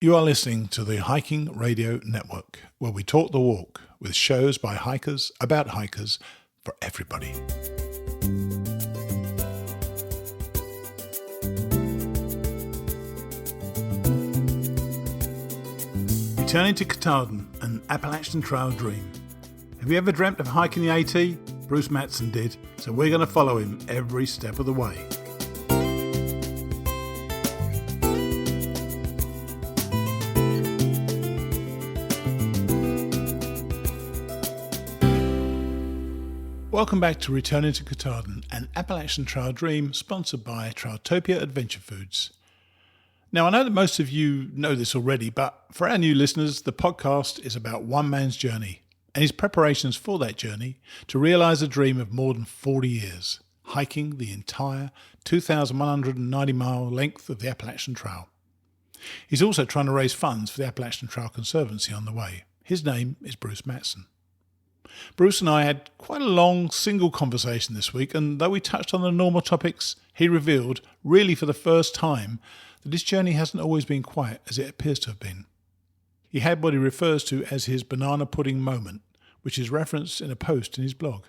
You are listening to the Hiking Radio Network, where we talk the walk with shows by hikers, about hikers, for everybody. Returning to Katahdin, an Appalachian Trail dream. Have you ever dreamt of hiking the AT? Bruce Matson did, so we're going to follow him every step of the way. Welcome back to Returning to Katahdin, an Appalachian Trail dream sponsored by Trailtopia Adventure Foods. Now, I know that most of you know this already, but for our new listeners, the podcast is about one man's journey and his preparations for that journey to realise a dream of more than 40 years, hiking the entire 2,190-mile length of the Appalachian Trail. He's also trying to raise funds for the Appalachian Trail Conservancy on the way. His name is Bruce Matson. Bruce and I had quite a long single conversation this week, and though we touched on the normal topics, he revealed, really for the first time, that his journey hasn't always been quite as it appears to have been. He had what he refers to as his banana pudding moment, which is referenced in a post in his blog.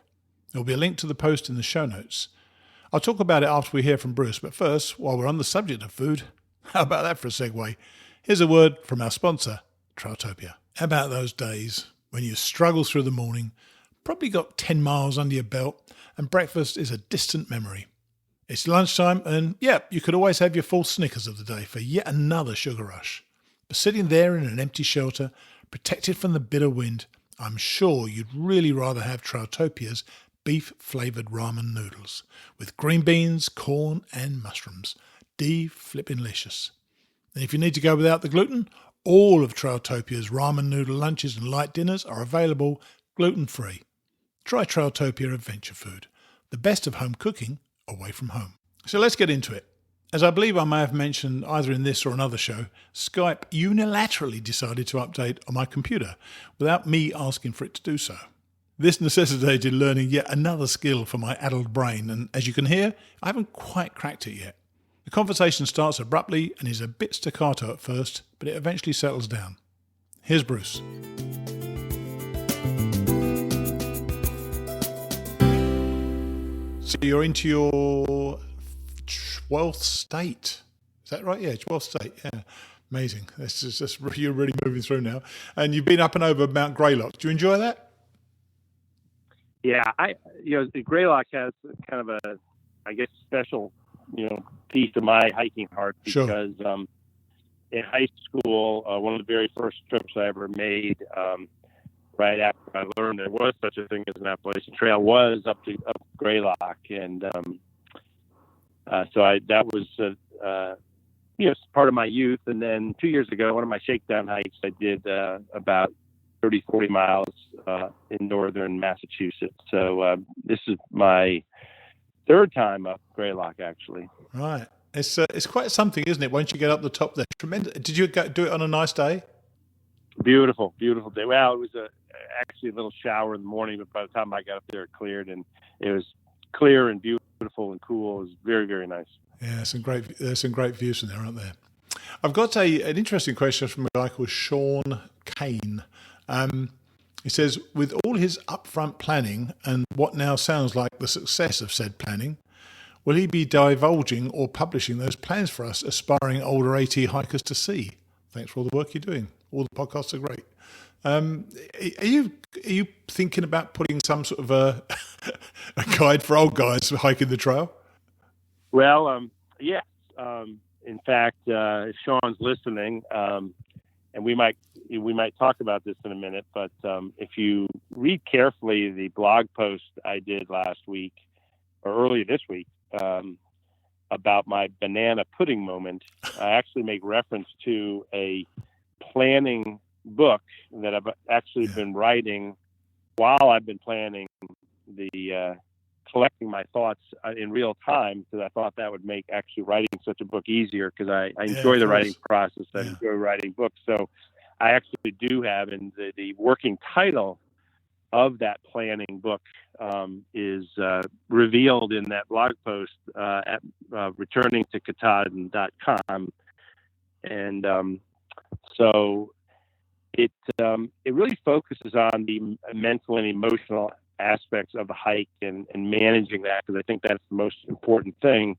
There will be a link to the post in the show notes. I'll talk about it after we hear from Bruce, but first, while we're on the subject of food, how about that for a segue? Here's a word from our sponsor, Trailtopia. How about those days when you struggle through the morning, probably got 10 miles under your belt, and breakfast is a distant memory? It's lunchtime, and you could always have your full Snickers of the day for yet another sugar rush. But sitting there in an empty shelter, protected from the bitter wind, I'm sure you'd really rather have Trailtopia's beef-flavoured ramen noodles with green beans, corn, and mushrooms. D-flippin'-licious. And if you need to go without the gluten, all of Trailtopia's ramen noodle lunches and light dinners are available gluten-free. Try Trailtopia Adventure Food, the best of home cooking away from home. So let's get into it. As I believe I may have mentioned either in this or another show, Skype unilaterally decided to update on my computer without me asking for it to do so. This necessitated learning yet another skill for my addled brain, and as you can hear, I haven't quite cracked it yet. The conversation starts abruptly and is a bit staccato at first, but it eventually settles down. Here's Bruce. So you're into your 12th state. Is that right? Yeah, 12th state. Yeah, amazing. This is just, you're really moving through now. And you've been up and over Mount Greylock. Do you enjoy that? Yeah, the Greylock has kind of a, special, piece of my hiking heart because in high school, one of the very first trips I ever made, right after I learned there was such a thing as an Appalachian Trail, was up Greylock, and so that was part of my youth. And then 2 years ago, one of my shakedown hikes, I did about 40 miles in northern Massachusetts. So this is my third time up Greylock, actually. Right. It's quite something, isn't it? Once you get up the top there, tremendous. Did you do it on a nice day? Beautiful day. Well, it was actually a little shower in the morning, but by the time I got up there, it cleared, and it was clear and beautiful and cool. It was very, very nice. Yeah, there's some great views from there, aren't there? I've got an interesting question from a guy called Sean Kane. He says, with all his upfront planning and what now sounds like the success of said planning, will he be divulging or publishing those plans for us aspiring older AT hikers to see? Thanks for all the work you're doing. All the podcasts are great. Are you thinking about putting some sort of a guide for old guys hiking the trail? Well, yes. In fact, if Sean's listening, and we might talk about this in a minute, but if you read carefully the blog post I did last week or earlier this week about my banana pudding moment, I actually make reference to a planning book that I've actually been writing while I've been planning the collecting my thoughts in real time, because I thought that would make actually writing such a book easier, because I enjoy the writing process. I enjoy writing books. So I actually do have, and the working title of that planning book is revealed in that blog post at returningtokatahdin.com. And So it really focuses on the mental and emotional aspects of the hike and managing that, because I think that's the most important thing.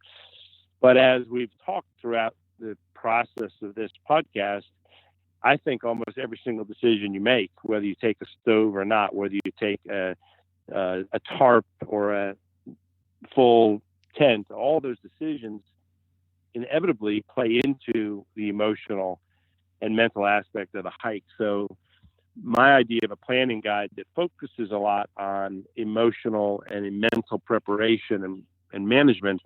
But as we've talked throughout the process of this podcast, I think almost every single decision you make, whether you take a stove or not, whether you take a tarp or a full tent, all those decisions inevitably play into the emotional and mental aspect of the hike. So my idea of a planning guide that focuses a lot on emotional and mental preparation and management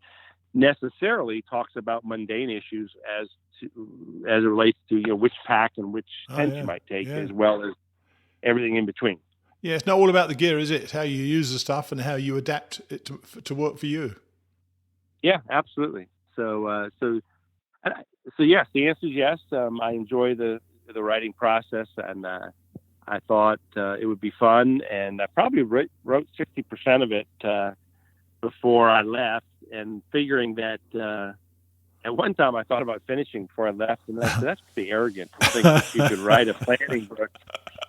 necessarily talks about mundane issues as it relates to, which pack and which tent you might take, as well as everything in between. Yeah, it's not all about the gear, is it? It's how you use the stuff and how you adapt it to work for you. Yeah, absolutely. So yes, the answer is yes. I enjoy the writing process, and I thought it would be fun, and I probably wrote 60% of it before I left, and figuring that at one time I thought about finishing before I left, and I said, that's pretty arrogant to think that you could write a planning book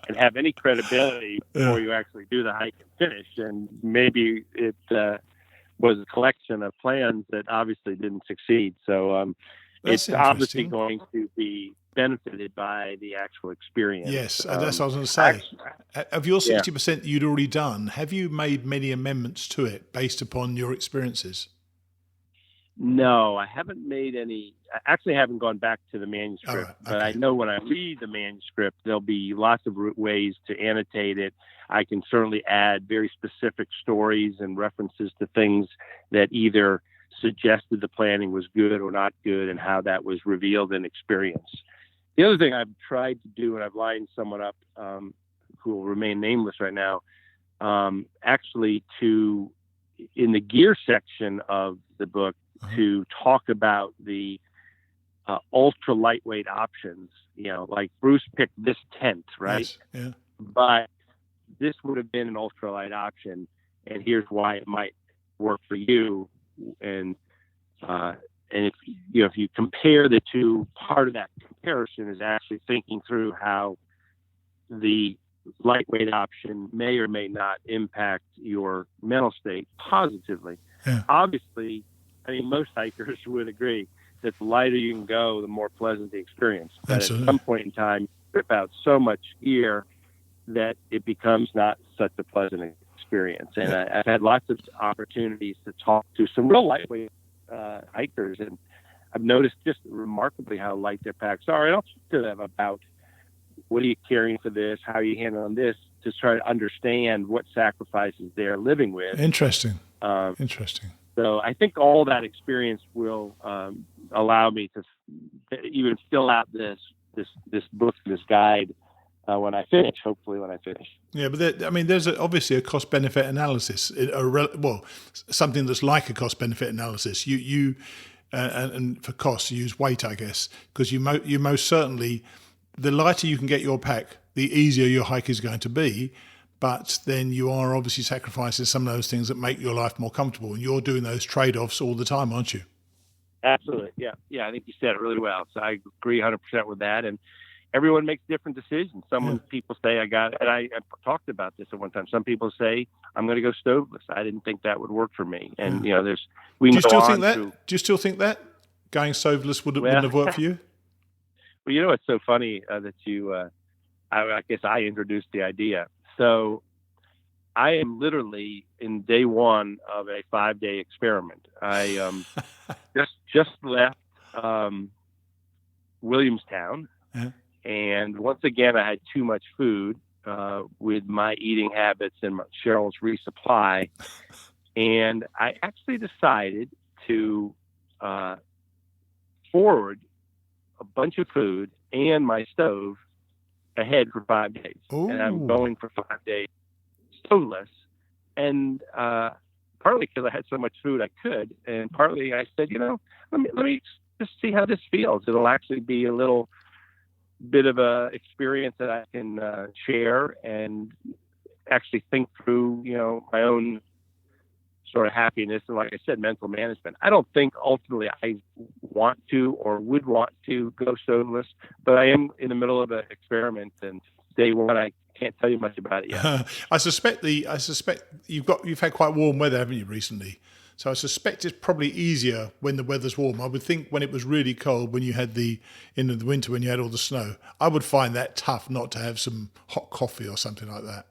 and have any credibility before you actually do the hike and finish. And maybe it was a collection of plans that obviously didn't succeed. So it's obviously going to be benefited by the actual experience. Yes, that's what I was going to say. Of your 60% you'd already done, have you made many amendments to it based upon your experiences? No, I haven't made any. I actually haven't gone back to the manuscript, but I know when I read the manuscript, there'll be lots of ways to annotate it. I can certainly add very specific stories and references to things that either suggested the planning was good or not good, and how that was revealed in experience. The other thing I've tried to do, and I've lined someone up who will remain nameless right now, actually in the gear section of the book, to talk about the ultra lightweight options. Like Bruce picked this tent, right? Yes. Yeah. But this would have been an ultralight option, and here's why it might work for you. And if you compare the two, part of that comparison is actually thinking through how the lightweight option may or may not impact your mental state positively. Yeah. Obviously, most hikers would agree that the lighter you can go, the more pleasant the experience. But Absolutely. At some point in time, you strip out so much gear that it becomes not such a pleasant experience. And I've had lots of opportunities to talk to some real lightweight hikers, and I've noticed just remarkably how light their packs are. And I'll talk to them about what are you carrying for this, how are you handling this, to try to understand what sacrifices they're living with. Interesting. So I think all that experience will allow me to even fill out this book, this guide, when I finish. Hopefully, when I finish. Yeah, but there's obviously a cost-benefit analysis. Something that's like a cost-benefit analysis. You and for cost, you use weight, I guess, because you most certainly, the lighter you can get your pack, the easier your hike is going to be. But then you are obviously sacrificing some of those things that make your life more comfortable, and you're doing those trade-offs all the time, aren't you? Absolutely, yeah. I think you said it really well. So I agree 100% with that. And everyone makes different decisions. People say I talked about this at one time. Some people say I'm going to go stoveless. I didn't think that would work for me. And Do you still think that going stoveless wouldn't have worked for you? Well, it's so funny that you. I guess I introduced the idea. So I am literally in day one of a 5-day experiment. I just left Williamstown, and once again I had too much food with my eating habits and Cheryl's resupply, and I actually decided to forward a bunch of food and my stove ahead for 5 days. Ooh. And I'm going for 5 days stoveless. And partly because I had so much food I could, and partly I said, let me just see how this feels. It'll actually be a little bit of a experience that I can share and actually think through, my own sort of happiness and, like I said, mental management. I don't think ultimately I want to or would want to go sodaless, but I am in the middle of an experiment, and day one I can't tell you much about it yet. I suspect you've had quite warm weather, haven't you, recently? So I suspect it's probably easier when the weather's warm. I would think when it was really cold, when you had in the winter, when you had all the snow, I would find that tough not to have some hot coffee or something like that.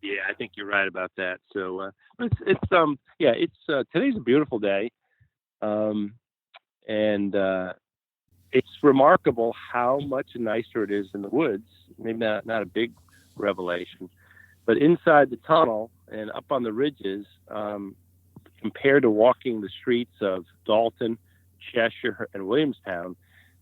Yeah, I think you're right about that. So today's a beautiful day, and it's remarkable how much nicer it is in the woods. Maybe not a big revelation, but inside the tunnel and up on the ridges, compared to walking the streets of Dalton, Cheshire, and Williamstown,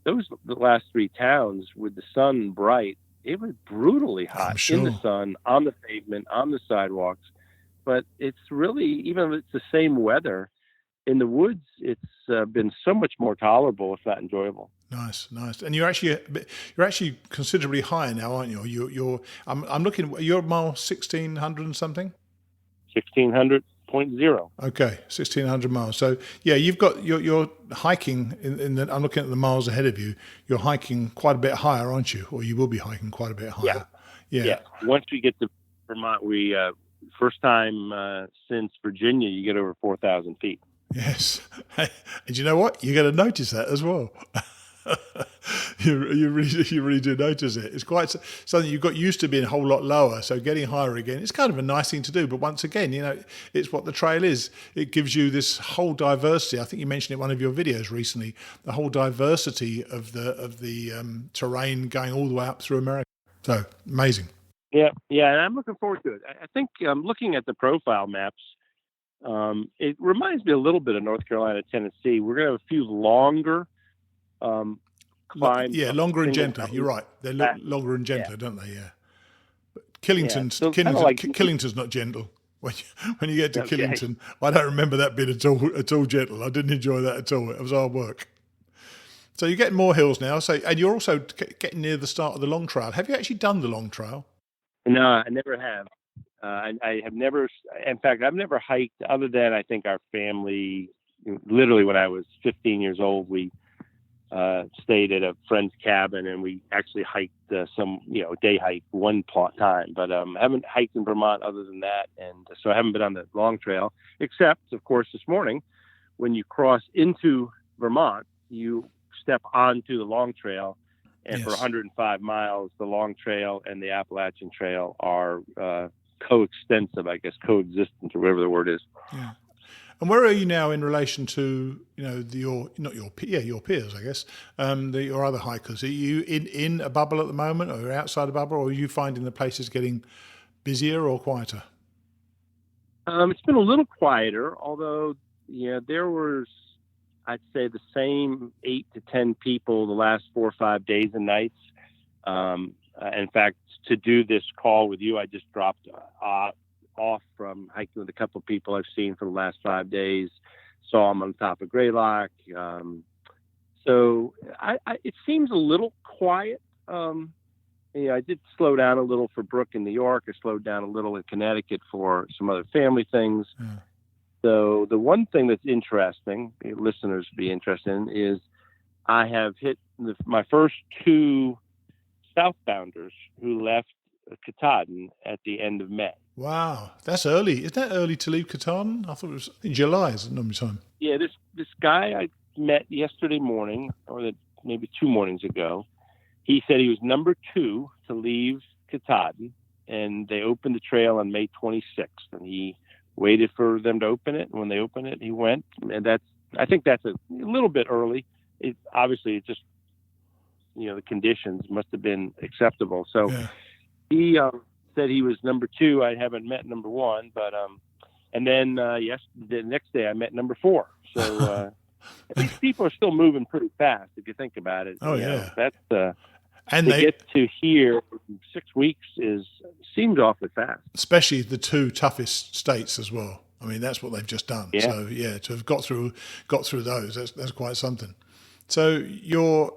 the last three towns with the sun bright, it was brutally hot in the sun, on the pavement, on the sidewalks. But it's really, even if it's the same weather, in the woods, it's been so much more tolerable, if not enjoyable. Nice. And you're actually considerably higher now, aren't you? I'm looking. You're mile 1,600 and something. 1,600.0. Okay, 1,600 miles. So yeah, you're hiking I'm looking at the miles ahead of you. You're hiking quite a bit higher, aren't you? Or you will be hiking quite a bit higher. Yeah. Once we get to Vermont, we first time since Virginia, you get over 4,000 feet. Yes, and you know what? You're going to notice that as well. you really do notice it. It's quite something you've got used to being a whole lot lower. So getting higher again, it's kind of a nice thing to do. But once again, it's what the trail is. It gives you this whole diversity. I think you mentioned it in one of your videos recently. The whole diversity of the terrain going all the way up through America. So amazing. Yeah, and I'm looking forward to it. I think looking at the profile maps, it reminds me a little bit of North Carolina, Tennessee. We're going to have a few longer climbs. Yeah, longer and gentler. You're right. They're longer and gentler, don't they? Yeah. But Killington's not gentle. When you get to Killington, I don't remember that bit at all gentle. I didn't enjoy that at all. It was hard work. So you're getting more hills now. And you're also getting near the start of the long trail. Have you actually done the long trail? No, I never have. I have never. In fact, I've never hiked other than I think our family. Literally, when I was 15 years old, we stayed at a friend's cabin and we actually hiked some day hike one time. But I haven't hiked in Vermont other than that, and so I haven't been on the long trail. Except, of course, this morning when you cross into Vermont, you step onto the long trail. And for 105 miles, the long trail and the Appalachian Trail are coextensive, I guess, coexistent, or whatever the word is. Yeah. And where are you now in relation to, your peers, I guess, your other hikers? Are you in a bubble at the moment, or outside a bubble, or are you finding the places getting busier or quieter? It's been a little quieter, although, there was, I'd say, the same 8 to 10 people the last 4 or 5 days and nights. In fact, to do this call with you, I just dropped off from hiking with a couple of people I've seen for the last 5 days. Saw them on top of Greylock. So it seems a little quiet. I did slow down a little for Brooke in New York. I slowed down a little in Connecticut for some other family things. Yeah. So the one thing that's interesting, listeners would be interested in, is I have hit my first 2 southbounders who left Katahdin at the end of May. Wow, that's early. Is that early to leave Katahdin? I thought it was in July, is it normally time? Yeah, this guy I met yesterday morning, or maybe 2 mornings ago, he said he was number 2 to leave Katahdin, and they opened the trail on May 26th, and he waited for them to open it, and when they opened it, he went. And I think that's a little bit early. Obviously, it's just, the conditions must have been acceptable. So he said he was number 2. I haven't met number 1, but and then the next day I met number 4. So these people are still moving pretty fast if you think about it. Oh yeah, that's and they get to here in 6 weeks seems awfully fast. Especially the 2 toughest states as well. I mean, that's what they've just done. Yeah. So to have got through those, that's quite something. So you're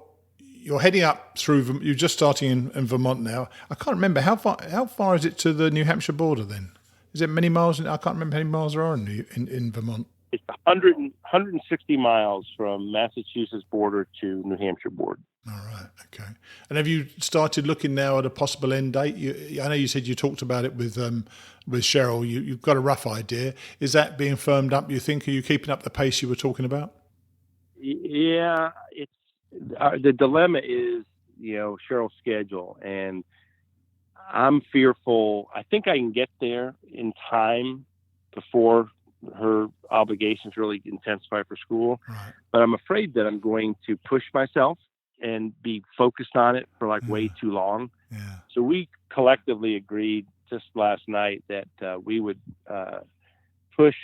heading up through. You're just starting in Vermont now. I can't remember how far is it to the New Hampshire border then? Is it many miles? I can't remember how many miles there are in Vermont. It's 160 miles from Massachusetts border to New Hampshire border. All right, okay. And have you started looking now at a possible end date? I know you said you talked about it with Cheryl. You've got a rough idea. Is that being firmed up, you think? Are you keeping up the pace you were talking about? Yeah, it's the dilemma is, Cheryl's schedule, and I'm fearful. I think I can get there in time before her obligations really intensify for school. Right. But I'm afraid that I'm going to push myself and be focused on it for way too long. Yeah. So we collectively agreed just last night that we would push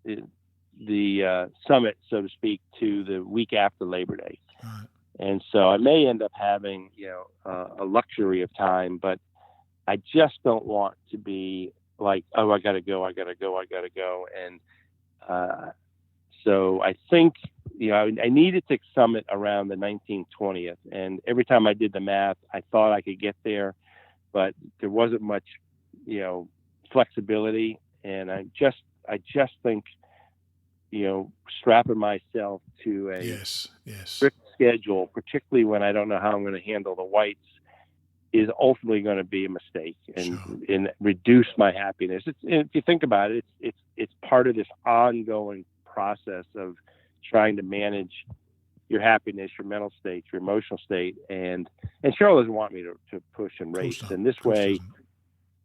the summit, so to speak, to the week after Labor Day. Right. And so I may end up having, a luxury of time, but I just don't want to be like, oh, I got to go. And so I think, I needed to summit around the 19th, 20th. And every time I did the math, I thought I could get there, but there wasn't much, flexibility. And I just think, strapping myself to a strict schedule, particularly when I don't know how I'm going to handle the whites, is ultimately going to be a mistake and reduce my happiness. If you think about it, it's part of this ongoing process of trying to manage your happiness, your mental state, your emotional state, and Cheryl doesn't want me to push and race. And this way,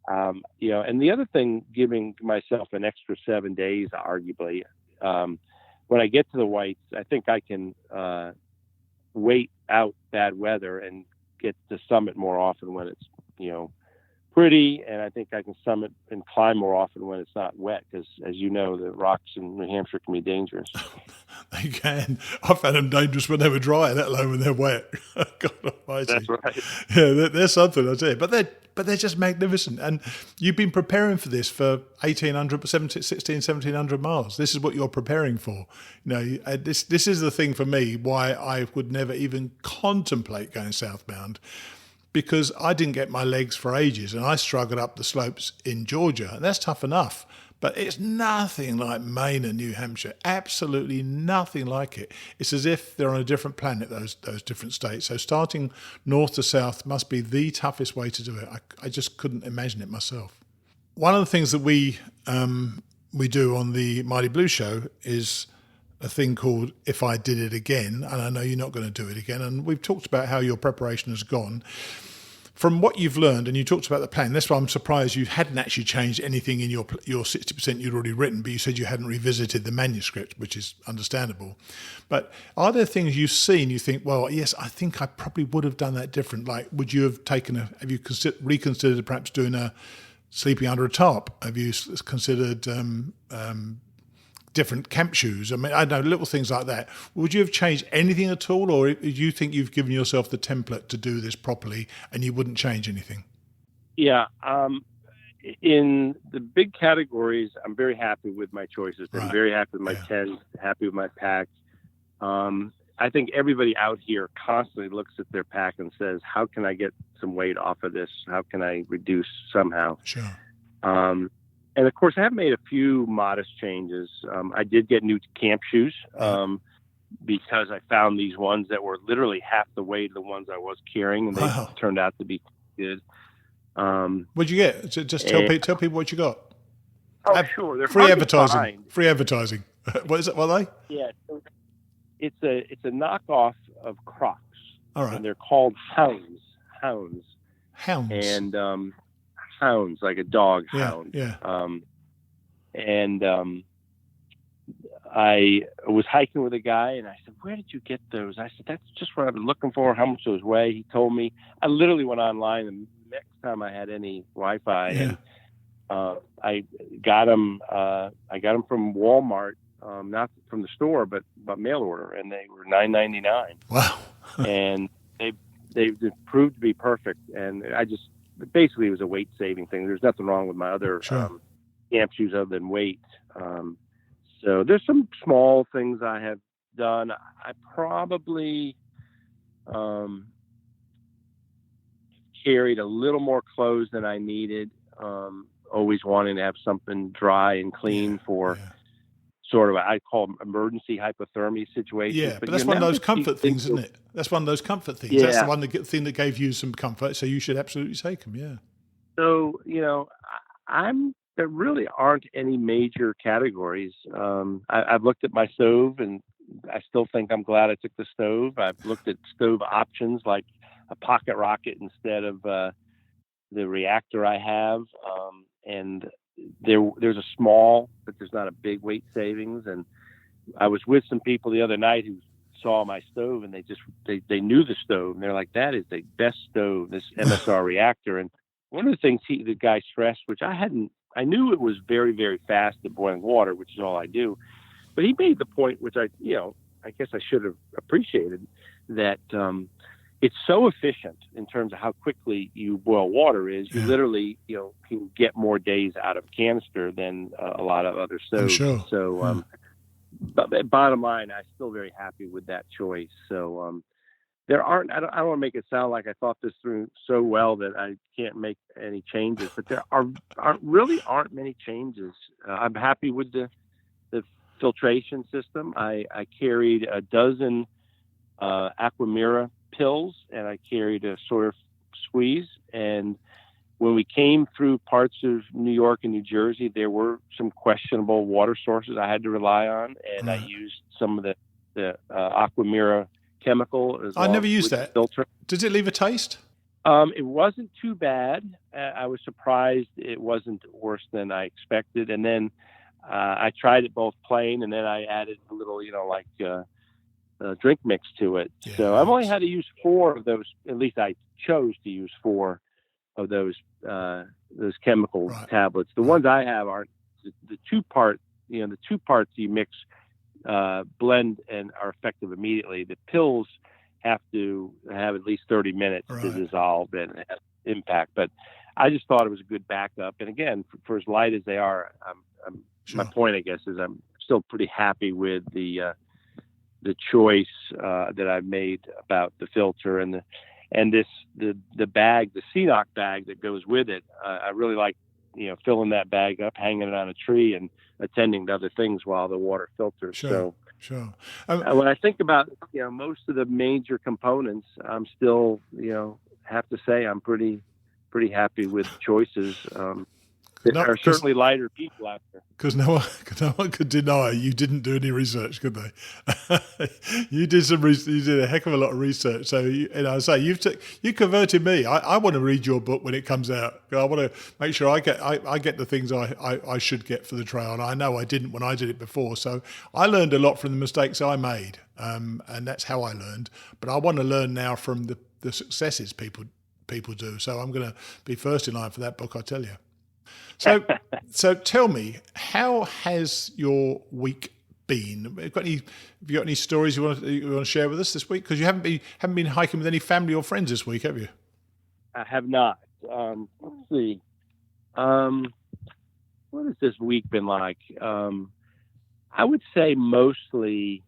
and the other thing, giving myself an extra 7 days, arguably, when I get to the whites, I think I can wait out bad weather and get to summit more often when it's, pretty. And I think I can summit and climb more often when it's not wet, because as you know, the rocks in New Hampshire can be dangerous. They can. I found them dangerous when they were dry, let alone when they're wet. God almighty. That's right. Yeah, they're something, I tell you. But they're just magnificent. And you've been preparing for this for 1,1700 miles. This is what you're preparing for. This is the thing for me why I would never even contemplate going southbound, because I didn't get my legs for ages and I struggled up the slopes in Georgia. And that's tough enough. But it's nothing like Maine and New Hampshire. Absolutely nothing like it. It's as if they're on a different planet, those different states. So starting north to south must be the toughest way to do it. I just couldn't imagine it myself. One of the things that we do on the Mighty Blue Show is a thing called If I Did It Again, and I know you're not going to do it again. And we've talked about how your preparation has gone. From what you've learned, and you talked about the plan, that's why I'm surprised you hadn't actually changed anything in your 60% you'd already written, but you said you hadn't revisited the manuscript, which is understandable. But are there things you've seen you think, well, yes, I think I probably would have done that different? Like, would you have have you reconsidered perhaps doing sleeping under a tarp? Have you considered different camp shoes? I mean, I know, little things like that. Would you have changed anything at all, or do you think you've given yourself the template to do this properly and you wouldn't change anything? Yeah. In the big categories, I'm very happy with my choices. I'm very happy with my tents, happy with my packs. I think everybody out here constantly looks at their pack and says, how can I get some weight off of this? How can I reduce somehow? Sure. And of course, I have made a few modest changes. I did get new camp shoes because I found these ones that were literally half the weight of the ones I was carrying, and they turned out to be good. What'd you get? Just tell people what you got. Oh, sure. They're free advertising. Free advertising. What is it? What are they? Yeah, it's a knockoff of Crocs. All right. And they're called Hounds. Hounds. And hounds, like a dog hound. Yeah. I was hiking with a guy, and I said, "Where did you get those?" I said, "That's just what I've been looking for. How much those weigh?" He told me. I literally went online the next time I had any Wi-Fi, and I got them. I got them from Walmart, not from the store, but mail order, and they were $9.99. Wow! And they proved to be perfect, and basically it was a weight saving thing. There's nothing wrong with my other camp shoes other than weight. So there's some small things I have done. I probably carried a little more clothes than I needed. always wanting to have something dry and clean for sort of, I call them emergency hypothermia situations. Yeah, but that's one of those comfort things, isn't it? That's one of those comfort things. Yeah. That's the one thing that gave you some comfort, so you should absolutely take them, yeah. So, there really aren't any major categories. I've looked at my stove, and I still think I'm glad I took the stove. I've looked at stove options like a pocket rocket instead of the reactor I have. And there's a small, but there's not a big weight savings. And I was with some people the other night who saw my stove, and they knew the stove, and they're like, "That is the best stove, this MSR reactor." And one of the things the guy stressed, which I knew it was very, very fast at boiling water, which is all I do. But he made the point, which I guess I should have appreciated, that it's so efficient in terms of how quickly you boil water is. You literally, can get more days out of canister than a lot of other stoves. Sure. So, but bottom line, I'm still very happy with that choice. So, I don't want to make it sound like I thought this through so well that I can't make any changes, but there aren't many changes. I'm happy with the filtration system. I carried a dozen Aquamira pills, and I carried a sort of squeeze. And when we came through parts of New York and New Jersey, there were some questionable water sources I had to rely on, and I used some of the Aquamira chemical. I never used that. Filter. Does it leave a taste? It wasn't too bad. I was surprised it wasn't worse than I expected. And then I tried it both plain, and then I added a little, drink mix to it. Yeah, so I've only had to use 4 of those. At least I chose to use 4 of those chemical tablets. The ones I have are the 2-part. The 2 parts you mix, blend, and are effective immediately. The pills have to have at least 30 minutes to dissolve and have impact. But I just thought it was a good backup. And again, for as light as they are, my point, I guess, is I'm still pretty happy with the choice that I've made about the filter and the bag, the CNOC bag that goes with it. I really like, filling that bag up, hanging it on a tree, and attending to other things while the water filters. Sure. When I think about, most of the major components, I'm still, have to say I'm pretty happy with choices. There are certainly lighter people out there. Because no one could deny you didn't do any research, could they? You did some research. You did a heck of a lot of research. So you converted me. I want to read your book when it comes out. I want to make sure I get the things I should get for the trail, and I know I didn't when I did it before. So I learned a lot from the mistakes I made, and that's how I learned. But I want to learn now from the successes people do. So I'm going to be first in line for that book, I tell you. So tell me, how has your week been? Have you got any stories you want to share with us this week? Because you haven't been hiking with any family or friends this week, have you? I have not. Let's see. What has this week been like? I would say mostly,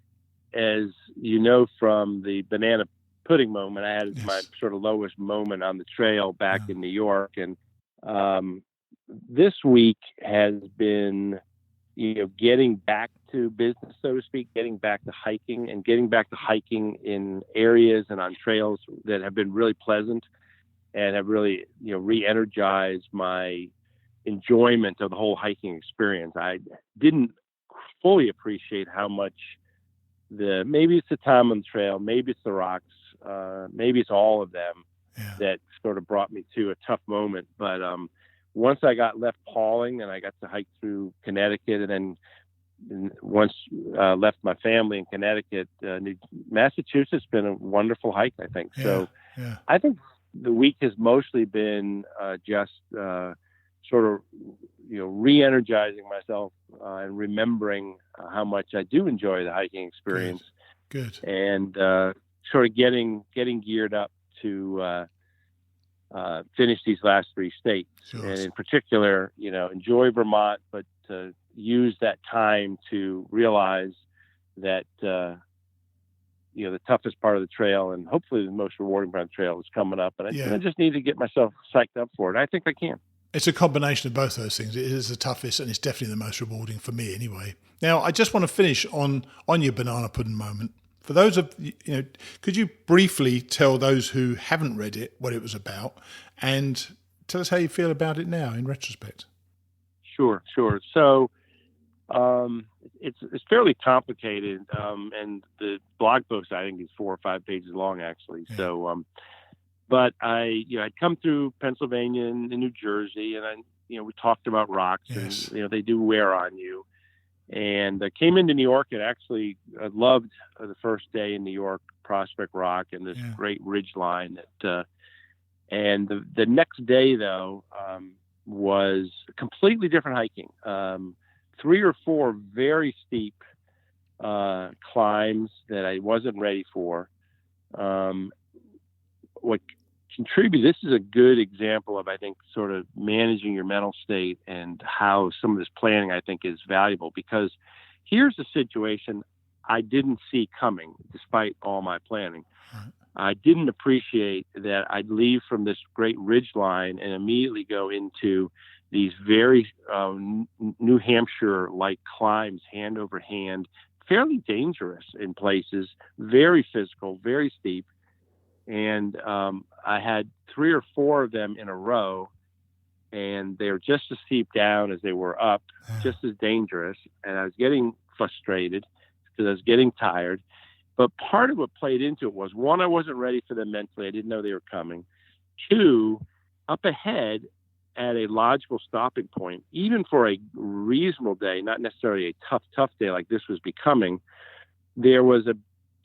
as you know, from the banana pudding moment, I had my sort of lowest moment on the trail back in New York, and this week has been, getting back to business, so to speak, getting back to hiking in areas and on trails that have been really pleasant and have really, re-energized my enjoyment of the whole hiking experience. I didn't fully appreciate how much maybe it's the time on the trail, maybe it's the rocks, maybe it's all of them that sort of brought me to a tough moment. But, once I got left Pauling and I got to hike through Connecticut, and then once left my family in Connecticut, Massachusetts has been a wonderful hike, I think. I think the week has mostly been just sort of, re-energizing myself and remembering how much I do enjoy the hiking experience. Good. And sort of getting geared up to finish these last 3 states, and in particular, enjoy Vermont, but use that time to realize that the toughest part of the trail, and hopefully the most rewarding part of the trail, is coming up, and I just need to get myself psyched up for it. I think I can. It's a combination of both those things. It is the toughest, and it's definitely the most rewarding for me anyway. Now, I just want to finish on your banana pudding moment. For those of could you briefly tell those who haven't read it what it was about, and tell us how you feel about it now in retrospect? Sure. So it's fairly complicated, and the blog post I think is 4 or 5 pages long actually. Yeah. So, but I'd come through Pennsylvania and New Jersey, and we talked about rocks, yes. And they do wear on you. And I came into New York and actually loved the first day in New York, Prospect Rock, and this great ridge line. And the next day, though, was completely different hiking. 3 or 4 very steep climbs that I wasn't ready for. What contributed, this is a good example of, I think, sort of managing your mental state and how some of this planning, I think, is valuable, because here's a situation I didn't see coming despite all my planning. Right. I didn't appreciate that I'd leave from this great ridge line and immediately go into these very New Hampshire-like climbs, hand over hand, fairly dangerous in places, very physical, very steep. And I had 3 or 4 of them in a row, and they were just as steep down as they were up, just as dangerous. And I was getting frustrated because I was getting tired. But part of what played into it was, 1, I wasn't ready for them mentally. I didn't know they were coming. 2, up ahead at a logical stopping point, even for a reasonable day, not necessarily a tough day like this was becoming, there was a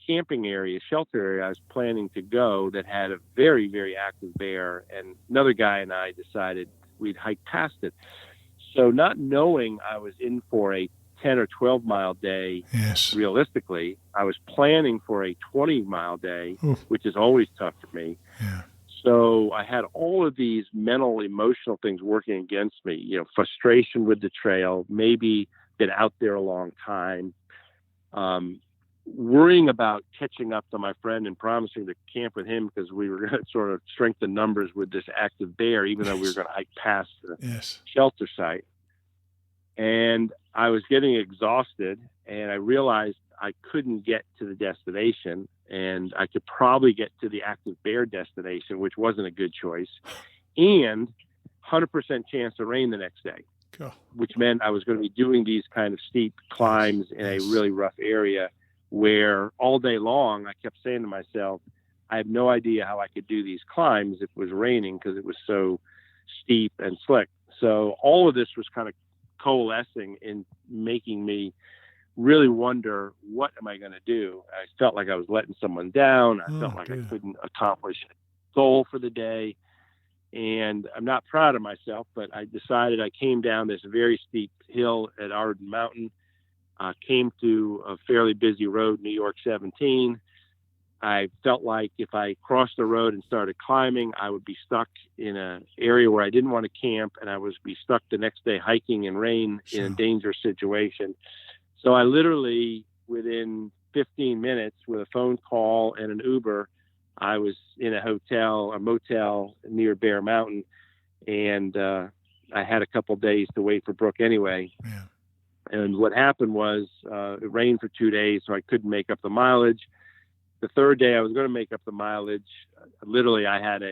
camping area, shelter area I was planning to go that had a very, very active bear, and another guy and I decided we'd hike past it. So not knowing I was in for a 10 or 12 mile day, yes. Realistically, I was planning for a 20-mile day, which is always tough for me. Yeah. So I had all of these mental, emotional things working against me, frustration with the trail, maybe been out there a long time, worrying about catching up to my friend and promising to camp with him because we were going to sort of strengthen numbers with this active bear, even though we were going to hike past the shelter site. And I was getting exhausted, and I realized I couldn't get to the destination, and I could probably get to the active bear destination, which wasn't a good choice, and 100% chance of rain the next day, which meant I was going to be doing these kind of steep climbs in a really rough area where all day long I kept saying to myself, I have no idea how I could do these climbs if it was raining because it was so steep and slick. So all of this was kind of coalescing in making me really wonder, what am I going to do? I felt like I was letting someone down. I felt like I couldn't accomplish a goal for the day. And I'm not proud of myself, but I decided, I came down this very steep hill at Arden Mountain, came to a fairly busy road, New York 17. I felt like if I crossed the road and started climbing, I would be stuck in an area where I didn't want to camp, and I would be stuck the next day hiking in rain in a dangerous situation. So I literally, within 15 minutes, with a phone call and an Uber, I was in a motel near Bear Mountain, and I had a couple days to wait for Brooke anyway. Yeah. And what happened was it rained for 2 days, so I couldn't make up the mileage. The third day I was going to make up the mileage. Literally, I had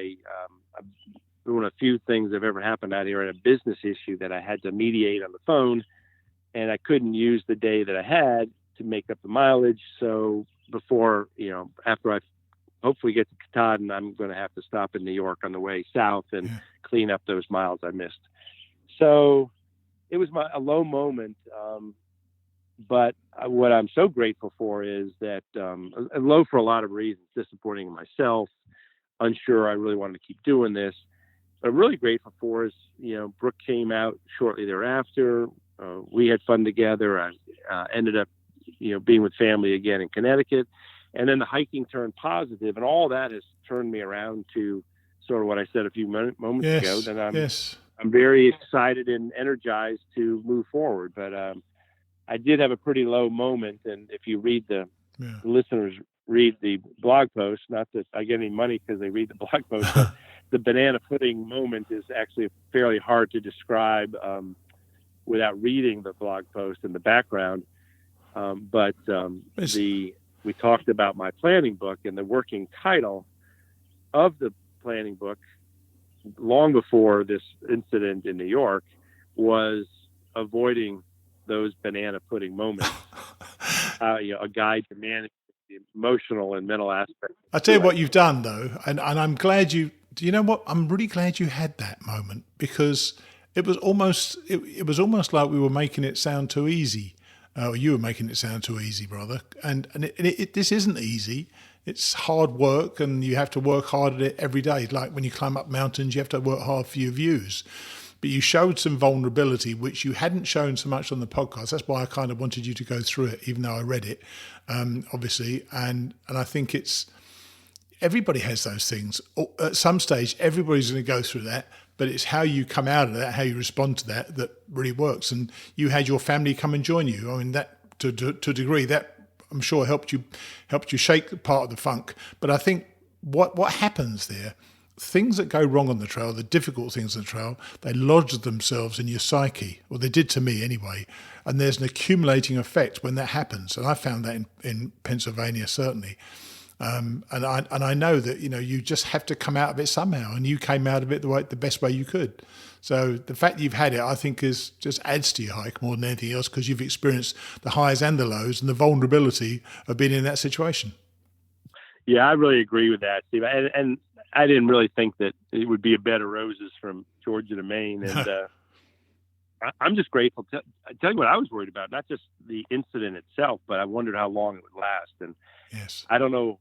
one of the few things that have ever happened out here, a business issue that I had to mediate on the phone, and I couldn't use the day that I had to make up the mileage. So before, after I hopefully get to Katahdin, I'm going to have to stop in New York on the way south and clean up those miles I missed. So it was a low moment. But what I'm so grateful for is that, low for a lot of reasons, disappointing in myself, unsure I really wanted to keep doing this. But I'm really grateful for is, Brooke came out shortly thereafter. We had fun together. I ended up, being with family again in Connecticut. And then the hiking turned positive, and all that has turned me around to sort of what I said a few moments ago, that I'm very excited and energized to move forward. But I did have a pretty low moment, and if you read the listeners read the blog post, not that I get any money because they read the blog post, but the banana pudding moment is actually fairly hard to describe without reading the blog post in the background. But we talked about my planning book, and the working title of the planning book long before this incident in New York was avoiding those banana pudding moments. A guide to manage the emotional and mental aspects. I tell you what you've done though, and I'm glad do you know what? I'm really glad you had that moment, because it was almost like we were making it sound too easy. Or you were making it sound too easy, brother. And this isn't easy. It's hard work, and you have to work hard at it every day. Like when you climb up mountains, you have to work hard for your views. But you showed some vulnerability, which you hadn't shown so much on the podcast. That's why I kind of wanted you to go through it, even though I read it, obviously. And I think everybody has those things. At some stage, everybody's going to go through that. But it's how you come out of that, how you respond to that really works. And you had your family come and join you. I mean, that to a degree, that I'm sure helped you shake part of the funk. But I think what happens there, things that go wrong on the trail, the difficult things on the trail, they lodge themselves in your psyche. Well, they did to me anyway. And there's an accumulating effect when that happens. And I found that in Pennsylvania, certainly. And I know that, you just have to come out of it somehow, and you came out of it the best way you could. So the fact that you've had it, I think, just adds to your hike more than anything else, because you've experienced the highs and the lows and the vulnerability of being in that situation. Yeah, I really agree with that, Steve. And I didn't really think that it would be a bed of roses from Georgia to Maine. And I'm just grateful. I tell you what I was worried about, not just the incident itself, but I wondered how long it would last. And yes, I don't know.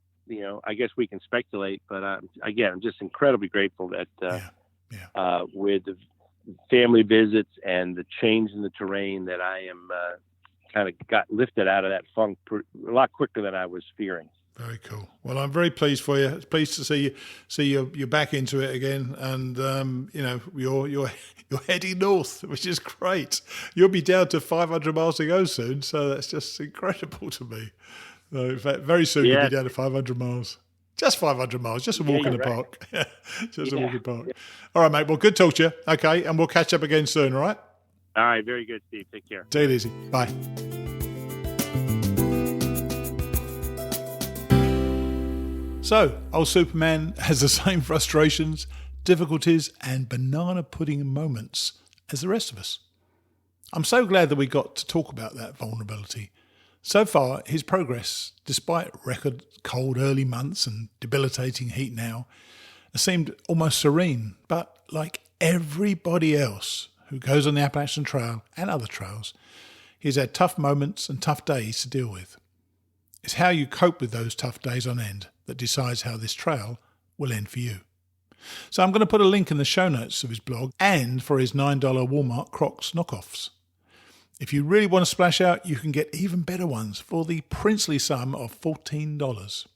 I guess we can speculate, but again, I'm just incredibly grateful that with the family visits and the change in the terrain, that I am kind of got lifted out of that funk a lot quicker than I was fearing. Very cool. Well, I'm very pleased for you. Pleased to see you're back into it again, and you're heading north, which is great. You'll be down to 500 miles to go soon, so that's just incredible to me. In fact, very soon you'll be down to 500 miles. Just 500 miles, just a walk in the park. Just a walk in the park. Yeah. All right, mate. Well, good talk to you. Okay, and we'll catch up again soon, all right? All right, very good, Steve. Take care. Take it easy. Bye. So, old Superman has the same frustrations, difficulties, and banana pudding moments as the rest of us. I'm so glad that we got to talk about that vulnerability. So far, his progress, despite record cold early months and debilitating heat now, has seemed almost serene. But like everybody else who goes on the Appalachian Trail and other trails, he's had tough moments and tough days to deal with. It's how you cope with those tough days on end that decides how this trail will end for you. So I'm going to put a link in the show notes of his blog and for his $9 Walmart Crocs knockoffs. If you really want to splash out, you can get even better ones for the princely sum of $14.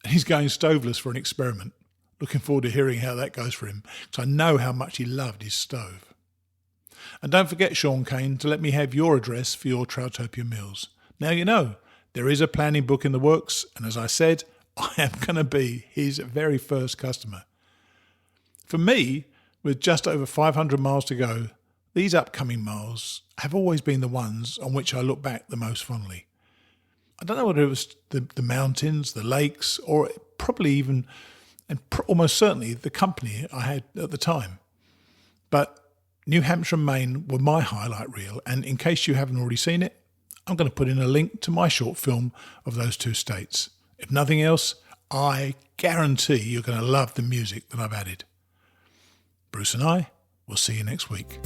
He's going stoveless for an experiment. Looking forward to hearing how that goes for him, because I know how much he loved his stove. And don't forget, Sean Kane, to let me have your address for your Trailtopia meals. Now you know, there is a planning book in the works, and as I said, I am going to be his very first customer. For me, with just over 500 miles to go, these upcoming miles have always been the ones on which I look back the most fondly. I don't know whether it was the mountains, the lakes, or probably even, and almost certainly, the company I had at the time. But New Hampshire and Maine were my highlight reel, and in case you haven't already seen it, I'm going to put in a link to my short film of those two states. If nothing else, I guarantee you're going to love the music that I've added. Bruce and I will see you next week.